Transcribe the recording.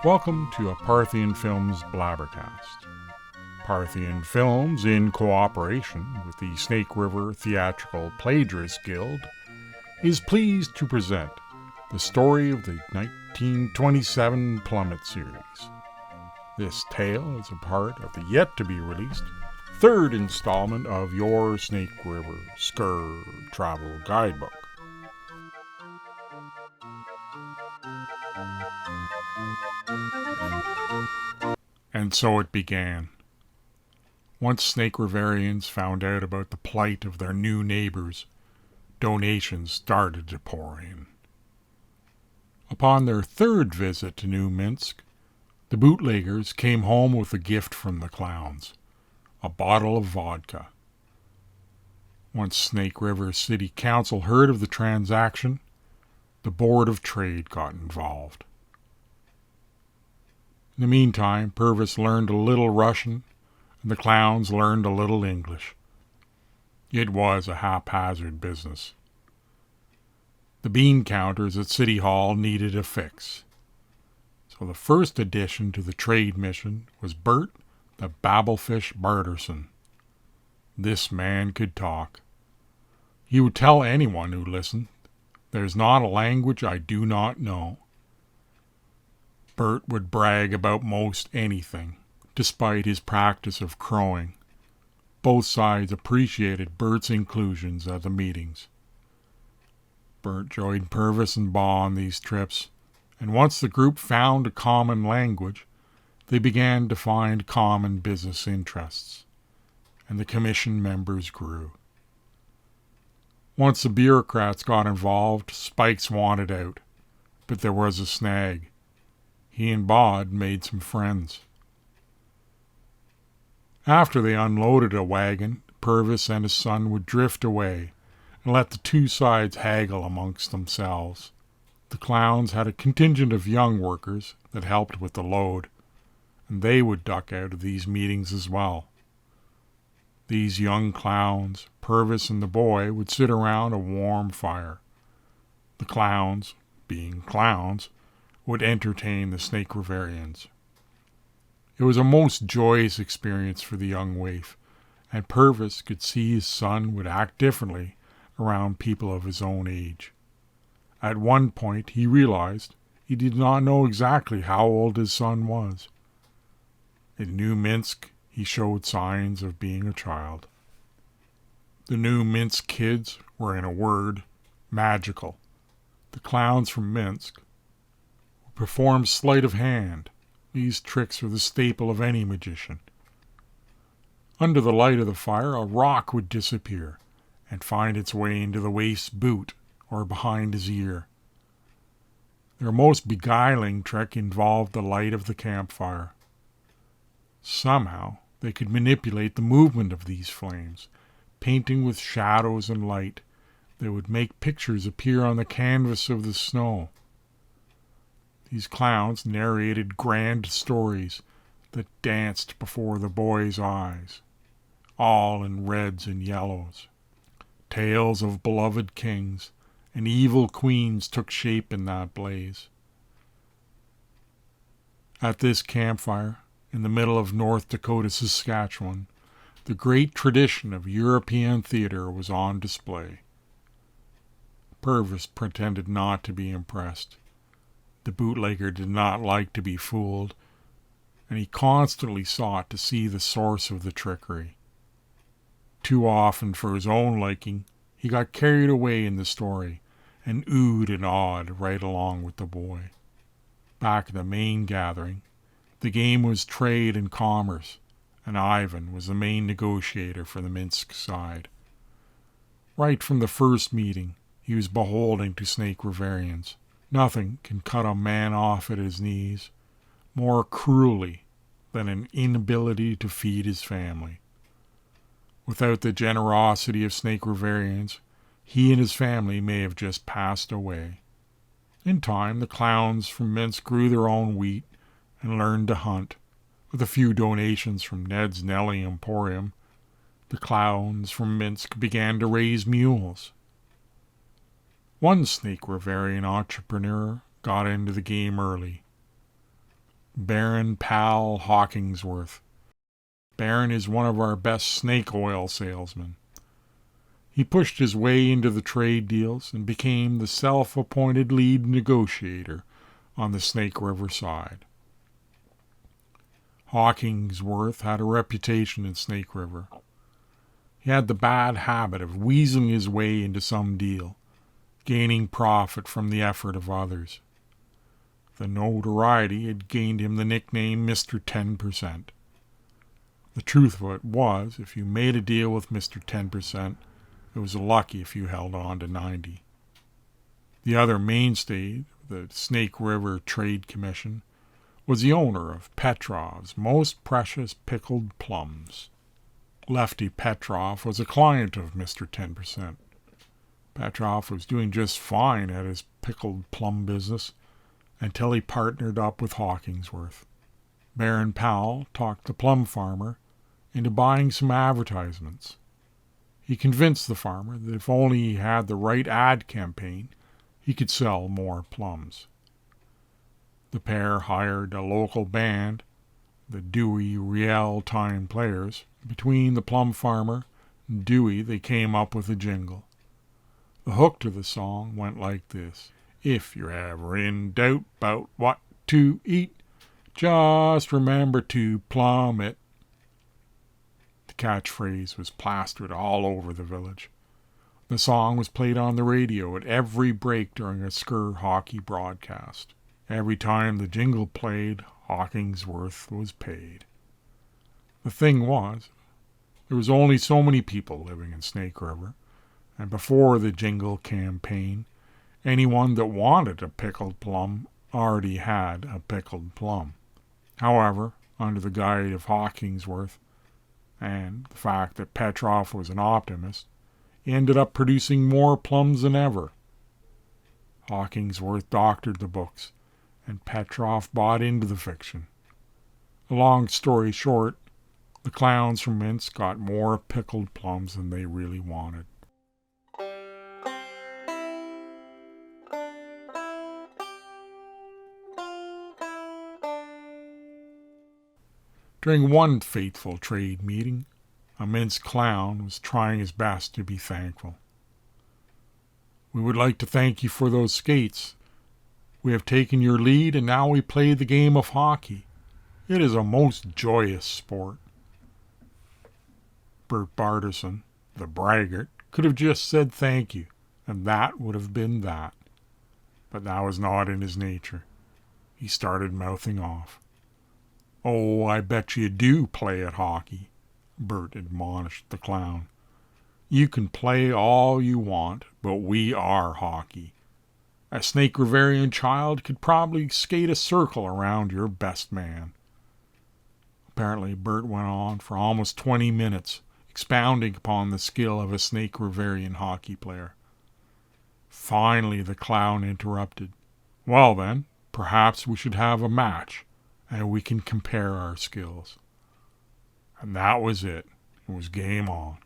Welcome to a Parthian Films Blabbercast. Parthian Films, in cooperation with the Snake River Theatrical Plagiarists Guild, is pleased to present the story of the 1927 Plum It Series. This tale is a part of the yet-to-be-released third installment of your Snake River Skirr travel guidebook. And so it began. Once Snake Riverians found out about the plight of their new neighbors, donations started to pour in. Upon their third visit to New Minsk, the bootleggers came home with a gift from the clowns, a bottle of vodka. Once Snake River City Council heard of the transaction, the Board of Trade got involved. In the meantime, Purvis learned a little Russian, and the clowns learned a little English. It was a haphazard business. The bean counters at City Hall needed a fix. So the first addition to the trade mission was Bert the Babblefish Barterson. This man could talk. He would tell anyone who listened, "There's not a language I do not know." Bert would brag about most anything, despite his practice of crowing. Both sides appreciated Bert's inclusions at the meetings. Bert joined Purvis and Baugh on these trips, and once the group found a common language, they began to find common business interests, and the commission members grew. Once the bureaucrats got involved, Spikes wanted out, but there was a snag. He and Baugh made some friends. After they unloaded a wagon, Purvis and his son would drift away and let the two sides haggle amongst themselves. The clowns had a contingent of young workers that helped with the load, and they would duck out of these meetings as well. These young clowns, Purvis and the boy, would sit around a warm fire. The clowns, being clowns, would entertain the Snake Riverians. It was a most joyous experience for the young waif, and Purvis could see his son would act differently around people of his own age. At one point he realized he did not know exactly how old his son was. In New Minsk he showed signs of being a child. The New Minsk kids were, in a word, magical. The clowns from Minsk perform sleight of hand. These tricks are the staple of any magician. Under the light of the fire, a rock would disappear and find its way into the waif's boot or behind his ear. Their most beguiling trick involved the light of the campfire. Somehow they could manipulate the movement of these flames, painting with shadows and light that would make pictures appear on the canvas of the snow. These clowns narrated grand stories that danced before the boy's eyes, all in reds and yellows. Tales of beloved kings and evil queens took shape in that blaze. At this campfire, in the middle of North Dakota, Saskatchewan, the great tradition of European theater was on display. Purvis pretended not to be impressed. The bootlegger did not like to be fooled, and he constantly sought to see the source of the trickery. Too often, for his own liking, he got carried away in the story and oohed and awed right along with the boy. Back at the main gathering, the game was trade and commerce, and Ivan was the main negotiator for the Minsk side. Right from the first meeting, he was beholden to Snake Riverians. Nothing can cut a man off at his knees more cruelly than an inability to feed his family. Without the generosity of Snake Riverians, he and his family may have just passed away. In time, the clowns from Minsk grew their own wheat and learned to hunt. With a few donations from Ned's Nelly Emporium, the clowns from Minsk began to raise mules. One Snake Riverian entrepreneur got into the game early. Baron Pal Hawkingsworth. Baron is one of our best snake oil salesmen. He pushed his way into the trade deals and became the self-appointed lead negotiator on the Snake River side. Hawkingsworth had a reputation in Snake River. He had the bad habit of weaseling his way into some deal, gaining profit from the effort of others. The notoriety had gained him the nickname Mr. 10%. The truth of it was, if you made a deal with Mr. 10%, it was lucky if you held on to 90. The other mainstay, the Snake River Trade Commission, was the owner of Petrov's most precious pickled plums. Lefty Petrov was a client of Mr. 10%. Petrov was doing just fine at his pickled plum business until he partnered up with Hawkingsworth. Baron Powell talked the plum farmer into buying some advertisements. He convinced the farmer that if only he had the right ad campaign, he could sell more plums. The pair hired a local band, the Dewey Riel Time Players. Between the plum farmer and Dewey, they came up with a jingle. The hook to the song went like this: "If you're ever in doubt about what to eat, just remember to plum it." The catchphrase was plastered all over the village. The song was played on the radio at every break during a Skirr hockey broadcast. Every time the jingle played, Hawkingsworth was paid. The thing was, there was only so many people living in Snake River, and before the jingle campaign, anyone that wanted a pickled plum already had a pickled plum. However, under the guide of Hawkingsworth, and the fact that Petrov was an optimist, he ended up producing more plums than ever. Hawkingsworth doctored the books, and Petrov bought into the fiction. A long story short, the clowns from Minsk got more pickled plums than they really wanted. During one fateful trade meeting, a Minsk clown was trying his best to be thankful. "We would like to thank you for those skates. We have taken your lead and now we play the game of hockey. It is a most joyous sport." Bert Barterson, the braggart, could have just said thank you, and that would have been that. But that was not in his nature. He started mouthing off. "Oh, I bet you do play at hockey," Bert admonished the clown. "You can play all you want, but we are hockey. A Snake Riverian child could probably skate a circle around your best man." Apparently, Bert went on for almost 20 minutes, expounding upon the skill of a Snake Riverian hockey player. Finally, the clown interrupted. "Well then, perhaps we should have a match, and we can compare our skills." And that was it. It was game on.